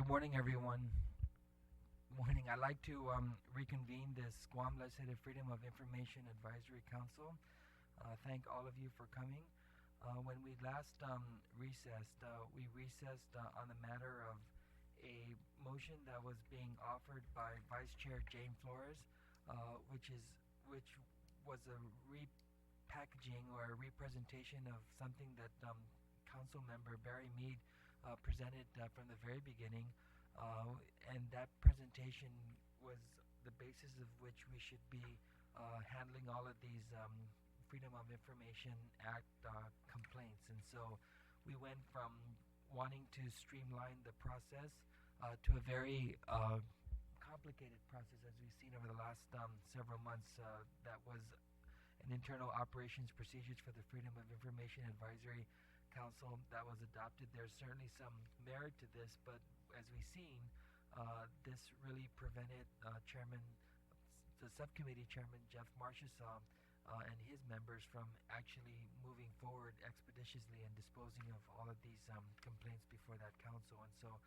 Good morning, everyone. Morning. I'd like to reconvene this Guam Legislative Freedom of Information Advisory Council. Thank all of you for coming. When we last recessed, we recessed on the matter of a motion that was being offered by Vice Chair Jane Flores, which was a repackaging or a representation of something that Council Member Barry Mead presented from the very beginning, and that presentation was the basis of which we should be handling all of these Freedom of Information Act complaints. And so we went from wanting to streamline the process to a very complicated process, as we've seen over the last several months. That was an internal operations procedures for the Freedom of Information Advisory Council that was adopted. There's certainly some merit to this, but as we've seen, this really prevented the subcommittee chairman, Jeff Marchessault, and his members from actually moving forward expeditiously and disposing of all of these complaints before that council. And so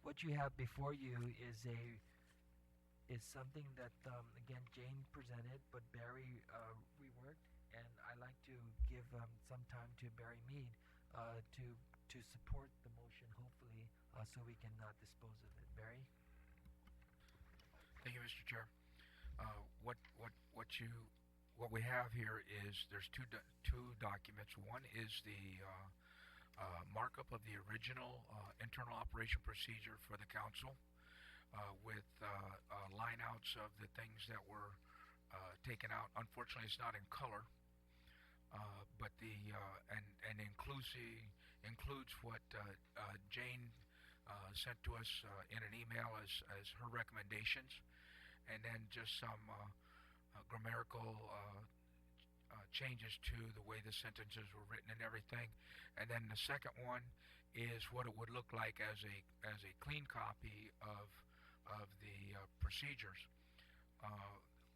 what you have before you is something that, again, Jane presented, but Barry reworked, and I'd like to give some time to Barry Mead to support the motion, hopefully, so we can dispose of it. Barry? Thank you, Mr. Chair. What we have here is there's two documents. One is the markup of the original internal operation procedure for the council, with line outs of the things that were taken out. Unfortunately, it's not in color, but and includes what Jane sent to us in an email as her recommendations, and then just some grammatical changes to the way the sentences were written and everything. And then the second one is what it would look like as a clean copy of the procedures.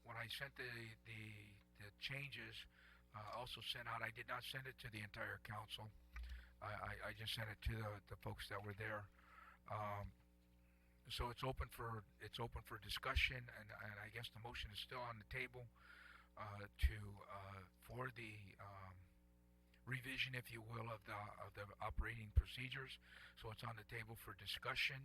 When I sent the changes, also sent out, I did not send it to the entire council. I just sent it to the folks that were there. So it's open for discussion, and I guess the motion is still on the table for the revision, if you will, of the operating procedures. So it's on the table for discussion,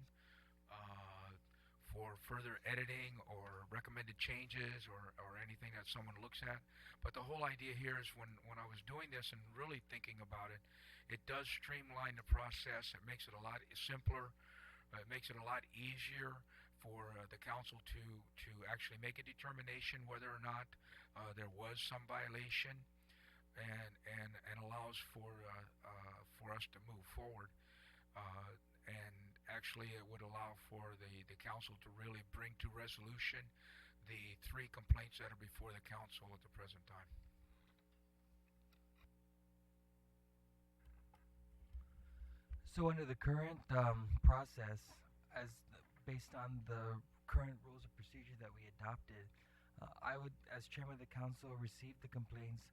for further editing or recommended changes or anything that someone looks at. But the whole idea here is when I was doing this and really thinking about it, it does streamline the process. It makes it a lot simpler. It makes it a lot easier for the council to actually make a determination whether or not there was some violation, and allows for us to move forward. And actually, it would allow for the council to really bring to resolution the 3 complaints that are before the council at the present time. So under the current process, based on the current rules of procedure that we adopted, I would, as chairman of the council, receive the complaints,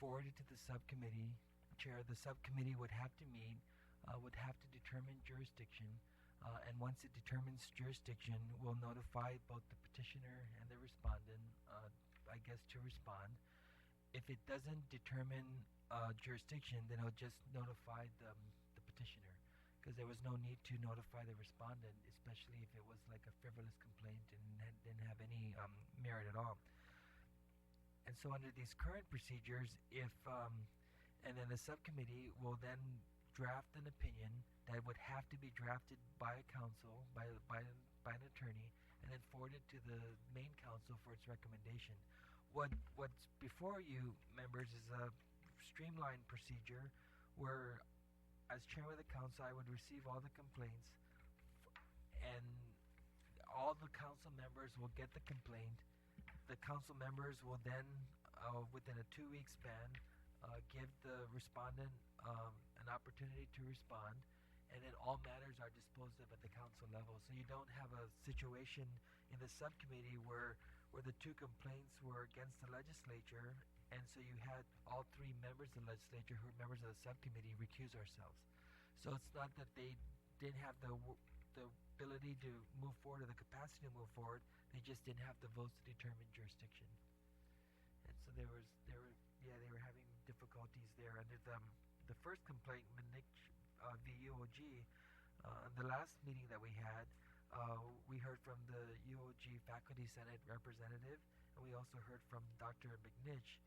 forward it to the subcommittee chair. The subcommittee would have to meet, would have to determine jurisdiction, and once it determines jurisdiction, we'll notify both the petitioner and the respondent, I guess, to respond. If it doesn't determine jurisdiction, then it'll just notify the petitioner, because there was no need to notify the respondent, especially if it was like a frivolous complaint and didn't have any merit at all. And so under these current procedures, and then the subcommittee will then draft an opinion that would have to be drafted by a council, by an attorney, and then forwarded to the main council for its recommendation. What's before you, members, is a streamlined procedure where, as chairman of the council, I would receive all the complaints, and all the council members will get the complaint. The council members will then, within a 2-week span, give the respondent an opportunity to respond, and then all matters are disposed of at the council level. So you don't have a situation in the subcommittee where the 2 complaints were against the legislature, and so you had all 3 members of the legislature who are members of the subcommittee recuse ourselves. So it's not that they didn't have the ability ability to move forward or the capacity to move forward. They just didn't have the votes to determine jurisdiction. And so they were having difficulties there under the first complaint, Manich v. UOG. The last meeting that we had, we heard from the UOG Faculty Senate representative, and we also heard from Dr. McNich,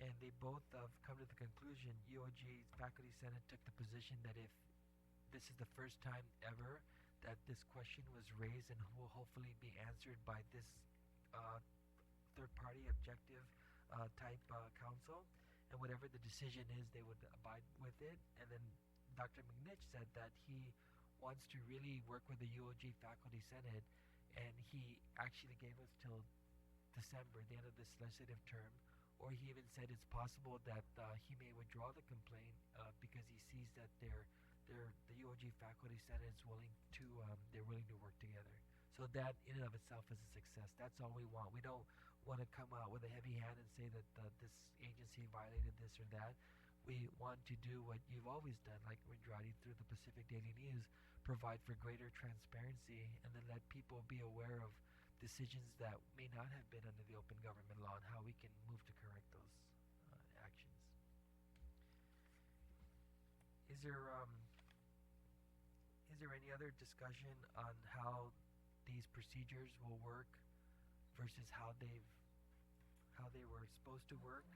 and they both have come to the conclusion. UOG's Faculty Senate took the position that if this is the first time ever that this question was raised and will hopefully be answered by this third-party objective type council, and whatever the decision is, they would abide with it. And then Dr. McNich said that he wants to really work with the UOG Faculty Senate, and he actually gave us till December, the end of this legislative term, or he even said it's possible that he may withdraw the complaint because he sees that the UOG Faculty Senate is willing to they're willing to work together. So that in and of itself is a success. That's all we want. We don't want to come out with a heavy hand and say that this agency violated this or that. We want to do what you've always done, like Rindradi through the Pacific Daily News, provide for greater transparency and then let people be aware of decisions that may not have been under the open government law and how we can move to correct those actions. Is there any other discussion on how these procedures will work versus how they were supposed to work?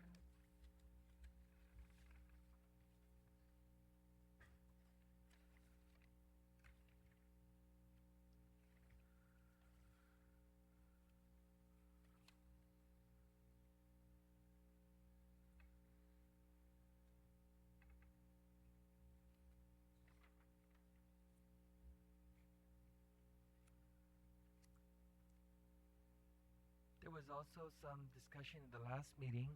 There was also some discussion in the last meeting,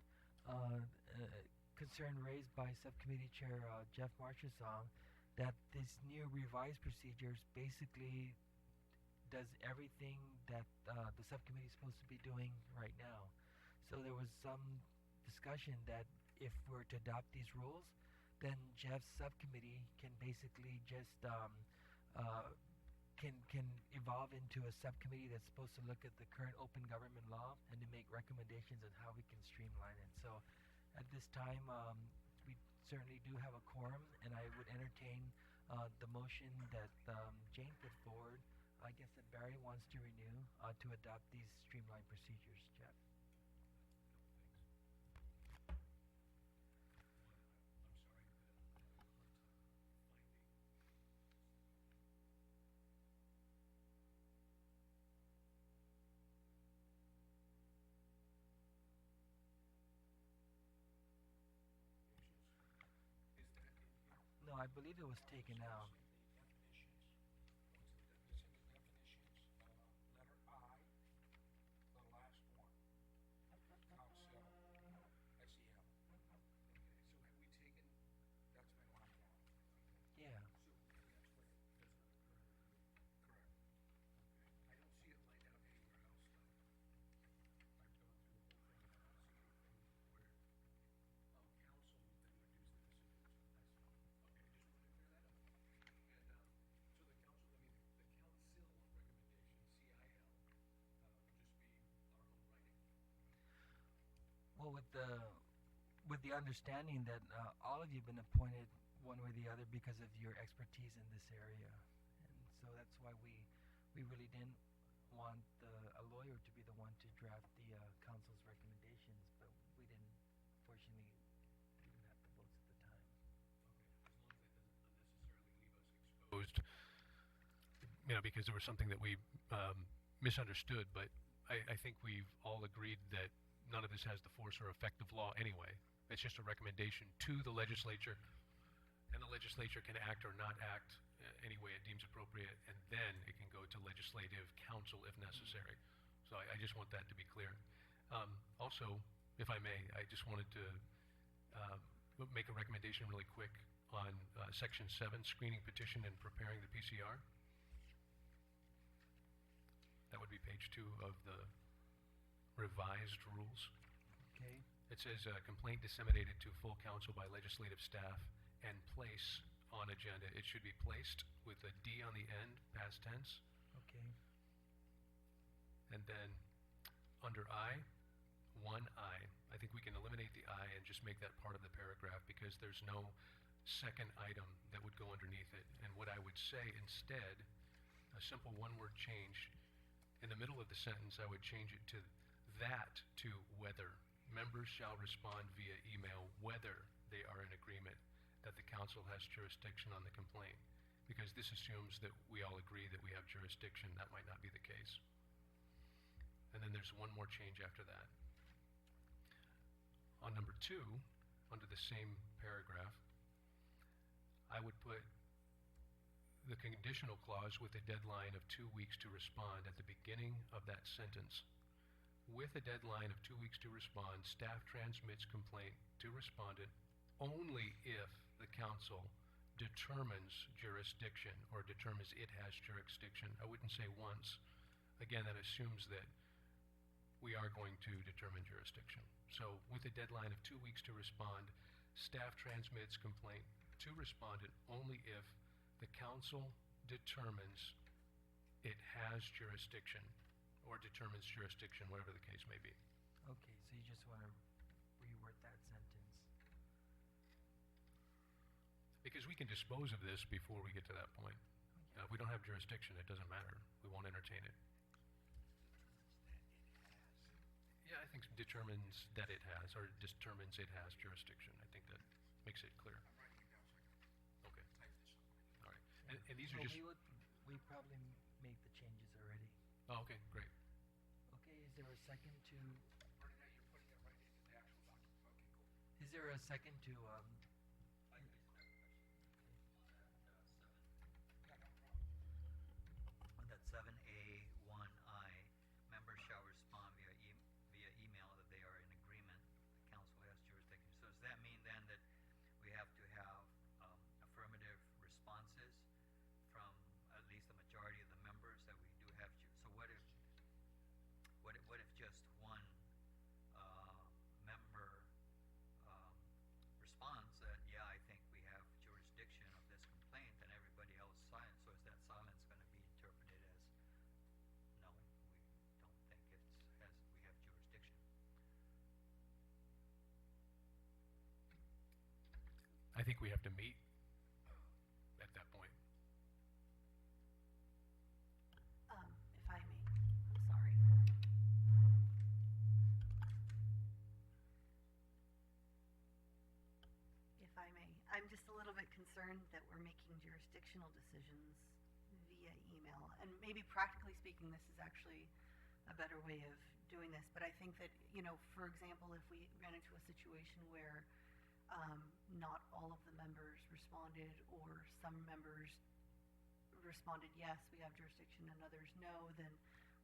concern raised by Subcommittee Chair Jeff Marchesong, that this new revised procedures basically does everything that the subcommittee is supposed to be doing right now. So there was some discussion that if we're to adopt these rules, then Jeff's subcommittee can basically just can evolve into a subcommittee that's supposed to look at the current open government law and to make recommendations on how we can streamline it. So at this time, we certainly do have a quorum, and I would entertain the motion that Jane put forward. I guess that Barry wants to renew to adopt these streamlined procedures. Jeff? No, I believe it was taken out. Yeah. Well, with the understanding that all of you have been appointed one way or the other because of your expertise in this area, and so that's why we really didn't want a lawyer to be the one to draft the council's recommendations, but we didn't. Fortunately, didn't have the votes at the time. Exposed, because there was something that we misunderstood, but I think we've all agreed that none of this has the force or effect of law anyway. It's just a recommendation to the legislature, and the legislature can act or not act any way it deems appropriate, and then it can go to legislative council if necessary. So I just want that to be clear. Also, if I may, I just wanted to make a recommendation really quick on Section 7, screening petition and preparing the PCR. That would be page 2 of the revised rules. Okay. It says complaint disseminated to full council by legislative staff and place on agenda. It should be placed with a D on the end, past tense. And then under I, 1I, I think we can eliminate the I and just make that part of the paragraph because there's no second item that would go underneath it. And what I would say instead, a simple one-word change, in the middle of the sentence I would change it to that to whether. Members shall respond via email whether they are in agreement that the council has jurisdiction on the complaint. Because this assumes that we all agree that we have jurisdiction. That might not be the case. And then there's one more change after that. On number 2, under the same paragraph, I would put the conditional clause with a deadline of 2 weeks to respond at the beginning of that sentence. With a deadline of 2 weeks to respond, staff transmits complaint to respondent only if the council determines jurisdiction or determines it has jurisdiction. I wouldn't say once. Again, that assumes that we are going to determine jurisdiction. So with a deadline of 2 weeks to respond, staff transmits complaint to respondent only if the council determines it has jurisdiction or determines jurisdiction, whatever the case may be. Okay, so you just want to reword that sentence. Because we can dispose of this before we get to that point. Okay. If we don't have jurisdiction, it doesn't matter. We won't entertain it. Yeah, I think determines that it has, or determines it has jurisdiction. I think that makes it clear. Okay. All right. And these are just... We probably made the changes already. Oh, okay, great. Okay, is there a second to... You're putting it right into the actual document. Okay, cool. Is there a second to... On that 7A1I, members shall respond via email that they are in agreement. The council has jurisdiction. So does that mean then that we have to have affirmative responses from at least the majority of the members that we do have? So what if just one member responds that, yeah, I think we have jurisdiction of this complaint, and everybody else silent? So is that silence going to be interpreted as, no, we don't think we have jurisdiction? I think we have to meet at that point. If I may, I'm sorry. If I may, I'm just a little bit concerned that we're making jurisdictional decisions via email. And maybe practically speaking, this is actually a better way of doing this. But I think that, for example, if we ran into a situation where not all of the members responded, or some members responded yes, we have jurisdiction, and others no, then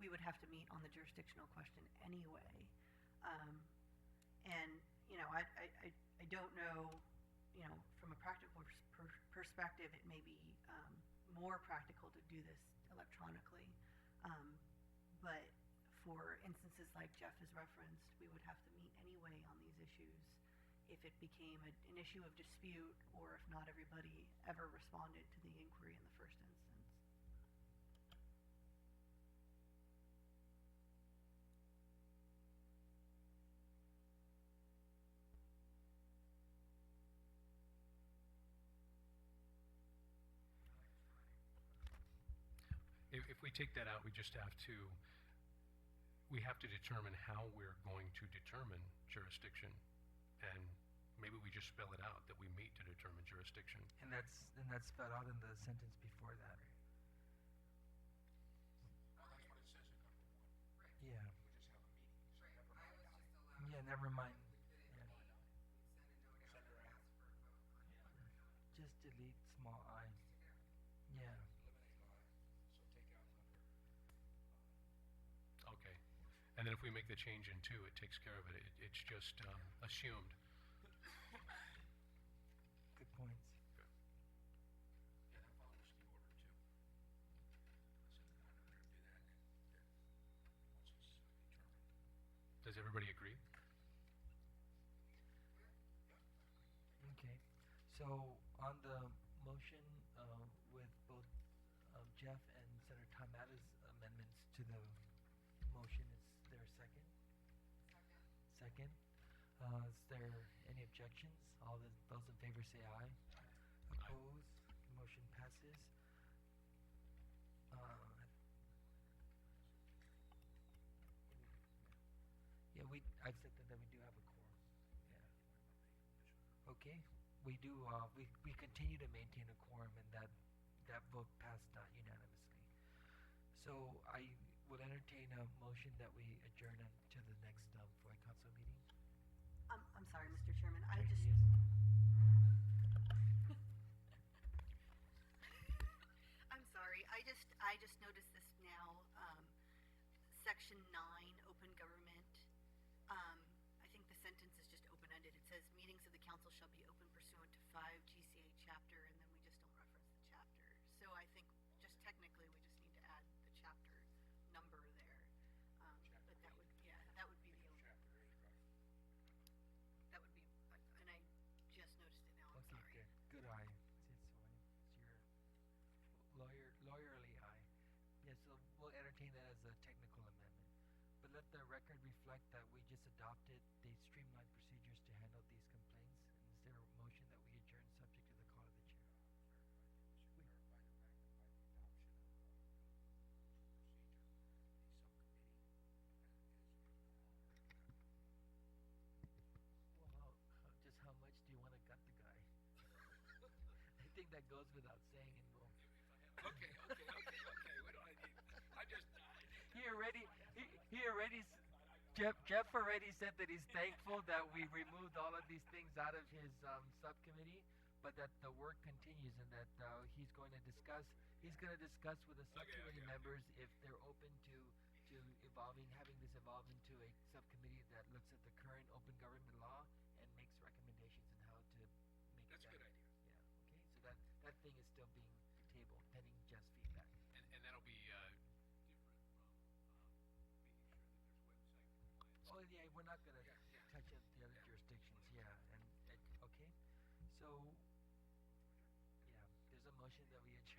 we would have to meet on the jurisdictional question anyway. And I don't know, from a practical perspective, it may be more practical to do this electronically. But for instances like Jeff has referenced, we would have to meet anyway on these issues if it became an issue of dispute, or if not everybody ever responded to the inquiry in the first instance. If we take that out, we have to determine how we're going to determine jurisdiction, and maybe we just spell it out that we meet to determine jurisdiction. And that's spelled out in the sentence before that. Well, that's what it says in number 1. Yeah. We just have a meeting. So never mind. Yeah, never mind. Yeah. Just delete small I. Yeah. Okay. And then if we make the change in 2, it takes care of it. It's just assumed. Good points. Okay. Yeah, that follows the order too. So Does everybody agree? Okay. So on the motion with both Jeff and Senator Tamata's amendments to the motion. Is there a second? Second. Is there any objections? Those in favor say aye. Opposed? Motion passes. Yeah, I've said that we do have a quorum. Yeah. Okay. We do. We continue to maintain a quorum, and that vote passed unanimously. So I will entertain a motion that we adjourn to the next FOIA council meeting. I'm sorry, Mr. Chairman. I Yes. just I'm sorry. I just noticed this now. Section 9, open government. I think the sentence is just open-ended. It says meetings of the council shall be open pursuant to 5 GCA chapter, and then we just don't reference the chapter. So I think just technically we just need to add the chapter number there. But that would, yeah, that would be the only. That would be, and I just noticed it now. I'm Okay, sorry. good eye. It's your lawyerly eye. Yeah, so we'll entertain that as a technical amendment. But let the record reflect that we just adopted the streamlined procedures to handle these complaints. And is there a motion that we adjourn subject to the call of the chair? Well, just how much do you want to gut the guy? I think that goes without saying, and we'll. Okay. What do I need? Jeff already said that he's thankful that we removed all of these things out of his subcommittee, but that the work continues and that he's going to discuss with the subcommittee members if they're open to having this evolve into a subcommittee that looks at the current open government law and makes recommendations on how to make That's a it good better. idea. Yeah. Okay. So that thing is still being tabled pending Jeff's feedback. And that'll be different from making sure that there's website compliance. Oh yeah, we're not gonna Yeah. touch up the other jurisdictions. Yeah, and okay. So yeah, there's a motion that we adjourn.